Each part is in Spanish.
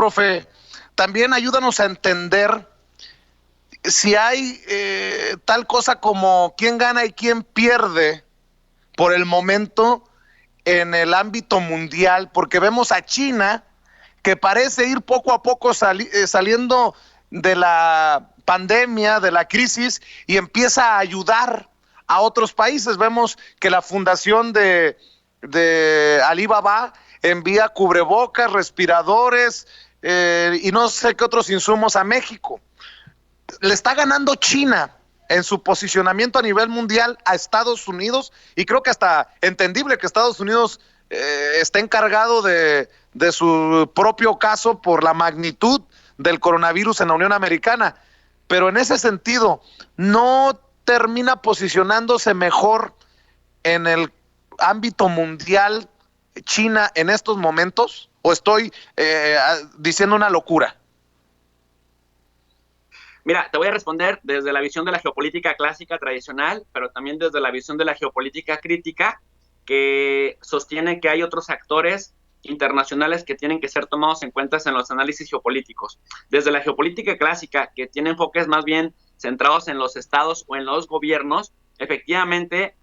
profe, también ayúdanos a entender si hay tal cosa como quién gana y quién pierde por el momento en el ámbito mundial, porque vemos a China que parece ir poco a poco saliendo de la pandemia, de la crisis, y empieza a ayudar a otros países. Vemos que la fundación de Alibaba envía cubrebocas, respiradores y no sé qué otros insumos a México. Le está ganando China en su posicionamiento a nivel mundial a Estados Unidos, y creo que hasta entendible que Estados Unidos esté encargado de su propio caso por la magnitud del coronavirus en la Unión Americana, pero en ese sentido, ¿no termina posicionándose mejor en el ámbito mundial China en estos momentos? ¿O estoy diciendo una locura? Mira, te voy a responder desde la visión de la geopolítica clásica tradicional, pero también desde la visión de la geopolítica crítica, que sostiene que hay otros actores internacionales que tienen que ser tomados en cuenta en los análisis geopolíticos. Desde la geopolítica clásica, que tiene enfoques más bien centrados en los estados o en los gobiernos, efectivamente,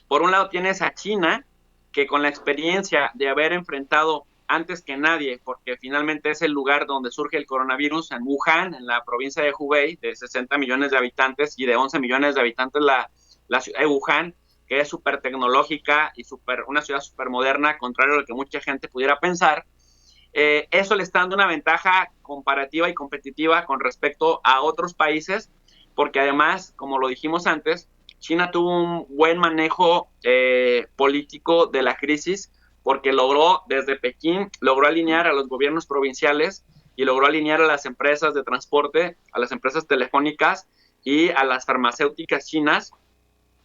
por un lado tienes a China, que con la experiencia de haber enfrentado antes que nadie, porque finalmente es el lugar donde surge el coronavirus, en Wuhan, en la provincia de Hubei, de 60 millones de habitantes y de 11 millones de habitantes la ciudad de Wuhan, que es súper tecnológica y una ciudad súper moderna, contrario a lo que mucha gente pudiera pensar. Eso le está dando una ventaja comparativa y competitiva con respecto a otros países, porque además, como lo dijimos antes, China tuvo un buen manejo político de la crisis, porque logró, desde Pekín, logró alinear a los gobiernos provinciales y logró alinear a las empresas de transporte, a las empresas telefónicas y a las farmacéuticas chinas,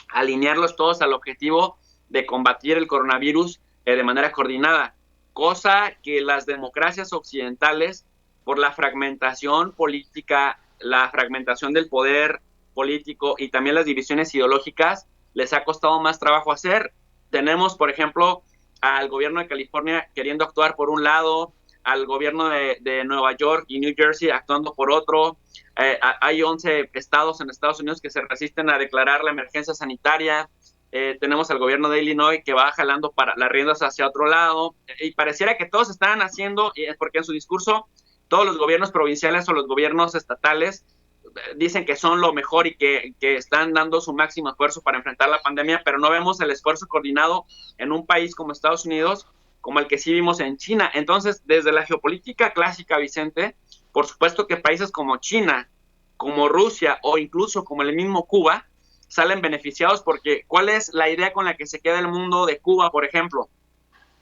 alinearlos todos al objetivo de combatir el coronavirus de manera coordinada, cosa que las democracias occidentales, por la fragmentación política, la fragmentación del poder político y también las divisiones ideológicas, les ha costado más trabajo hacer. Tenemos, por ejemplo, al gobierno de California queriendo actuar por un lado, al gobierno de Nueva York y New Jersey actuando por otro. Hay 11 estados en Estados Unidos que se resisten a declarar la emergencia sanitaria. Tenemos al gobierno de Illinois que va jalando para las riendas hacia otro lado. Y pareciera que todos están haciendo, porque en su discurso todos los gobiernos provinciales o los gobiernos estatales dicen que son lo mejor y que están dando su máximo esfuerzo para enfrentar la pandemia, pero no vemos el esfuerzo coordinado en un país como Estados Unidos, como el que sí vimos en China. Entonces, desde la geopolítica clásica, Vicente, por supuesto que países como China, como Rusia o incluso como el mismo Cuba, salen beneficiados, porque ¿cuál es la idea con la que se queda el mundo de Cuba, por ejemplo?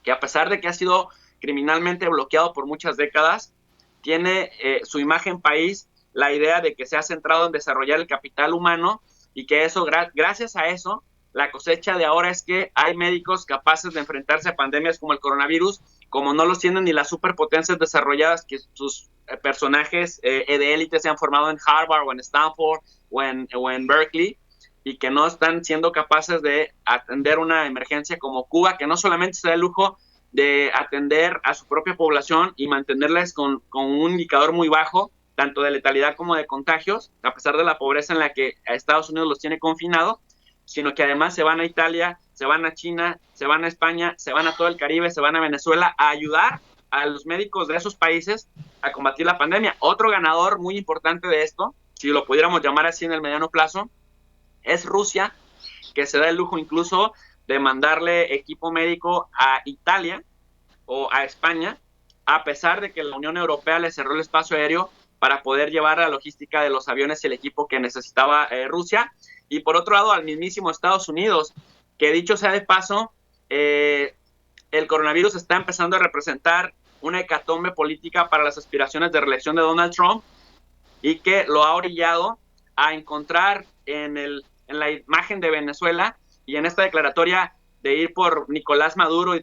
Que a pesar de que ha sido criminalmente bloqueado por muchas décadas, tiene su imagen país la idea de que se ha centrado en desarrollar el capital humano y que eso, gracias a eso, la cosecha de ahora es que hay médicos capaces de enfrentarse a pandemias como el coronavirus, como no los tienen ni las superpotencias desarrolladas que sus personajes de élite se han formado en Harvard o en Stanford o en Berkeley, y que no están siendo capaces de atender una emergencia como Cuba, que no solamente se da el lujo de atender a su propia población y mantenerlas con un indicador muy bajo, tanto de letalidad como de contagios, a pesar de la pobreza en la que a Estados Unidos los tiene confinados, sino que además se van a Italia, se van a China, se van a España, se van a todo el Caribe, se van a Venezuela a ayudar a los médicos de esos países a combatir la pandemia. Otro ganador muy importante de esto, si lo pudiéramos llamar así en el mediano plazo, es Rusia, que se da el lujo incluso de mandarle equipo médico a Italia o a España, a pesar de que la Unión Europea le cerró el espacio aéreo para poder llevar la logística de los aviones y el equipo que necesitaba Rusia. Y por otro lado, al mismísimo Estados Unidos, que dicho sea de paso, el coronavirus está empezando a representar una hecatombe política para las aspiraciones de reelección de Donald Trump, y que lo ha orillado a encontrar en la imagen de Venezuela y en esta declaratoria de ir por Nicolás Maduro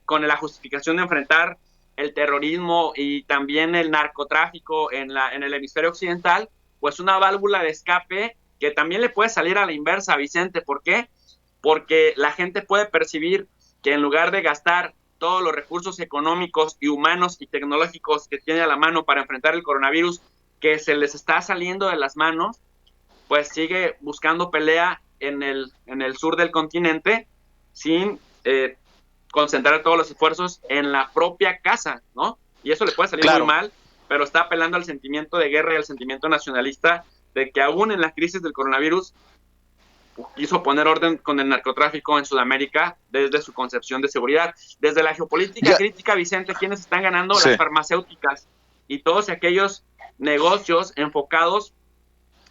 con la justificación de enfrentar el terrorismo y también el narcotráfico en el hemisferio occidental, pues una válvula de escape que también le puede salir a la inversa, Vicente. ¿Por qué? Porque la gente puede percibir que en lugar de gastar todos los recursos económicos y humanos y tecnológicos que tiene a la mano para enfrentar el coronavirus, que se les está saliendo de las manos, pues sigue buscando pelea en el sur del continente sin concentrar todos los esfuerzos en la propia casa, ¿no? Y eso le puede salir muy mal, pero está apelando al sentimiento de guerra y al sentimiento nacionalista de que aún en la crisis del coronavirus quiso poner orden con el narcotráfico en Sudamérica desde su concepción de seguridad. Desde la geopolítica crítica, Vicente, ¿quiénes están ganando? Las farmacéuticas y todos aquellos negocios enfocados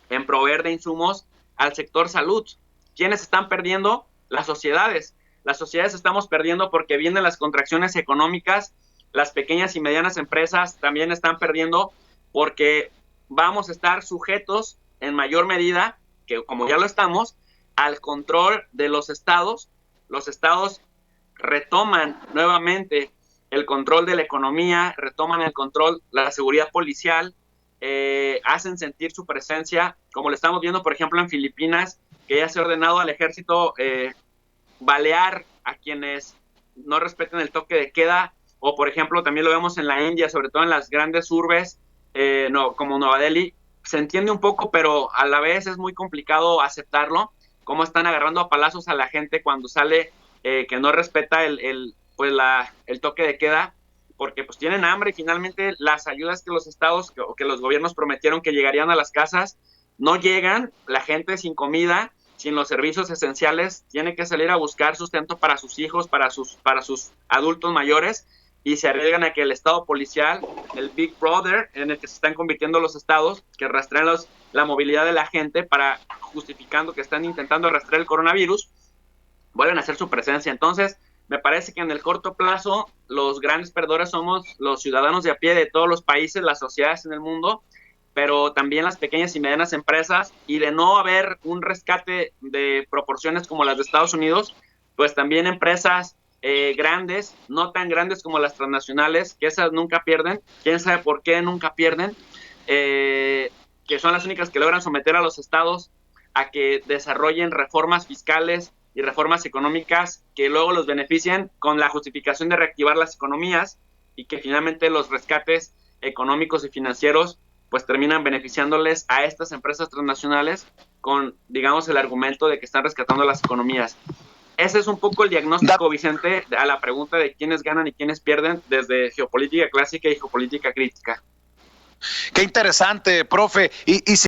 en proveer de insumos al sector salud. ¿Quiénes están perdiendo? Las sociedades. Las sociedades estamos perdiendo porque vienen las contracciones económicas, las pequeñas y medianas empresas también están perdiendo porque vamos a estar sujetos en mayor medida, que como ya lo estamos, al control de los estados. Los estados retoman nuevamente el control de la economía, retoman el control de la seguridad policial, hacen sentir su presencia, como lo estamos viendo, por ejemplo, en Filipinas, que ya se ha ordenado al ejército balear a quienes no respeten el toque de queda, o por ejemplo, también lo vemos en la India, sobre todo en las grandes urbes, como Nueva Delhi. Se entiende un poco, pero a la vez es muy complicado aceptarlo, cómo están agarrando a palazos a la gente cuando sale que no respeta el toque de queda, porque pues tienen hambre y finalmente las ayudas que los estados o que los gobiernos prometieron que llegarían a las casas no llegan, la gente sin comida, sin los servicios esenciales, tiene que salir a buscar sustento para sus hijos, para sus adultos mayores, y se arriesgan a que el estado policial, el Big Brother en el que se están convirtiendo los estados, que rastrean la movilidad de la gente para justificando que están intentando rastrear el coronavirus, vuelven a hacer su presencia. Entonces, me parece que en el corto plazo los grandes perdedores somos los ciudadanos de a pie de todos los países, las sociedades en el mundo, pero también las pequeñas y medianas empresas, y de no haber un rescate de proporciones como las de Estados Unidos, pues también empresas grandes, no tan grandes como las transnacionales, que esas nunca pierden, quién sabe por qué nunca pierden, que son las únicas que logran someter a los estados a que desarrollen reformas fiscales y reformas económicas que luego los beneficien con la justificación de reactivar las economías, y que finalmente los rescates económicos y financieros pues terminan beneficiándoles a estas empresas transnacionales con, digamos, el argumento de que están rescatando las economías. Ese es un poco el diagnóstico, Vicente, a la pregunta de quiénes ganan y quiénes pierden desde geopolítica clásica y geopolítica crítica. Qué interesante, profe. Y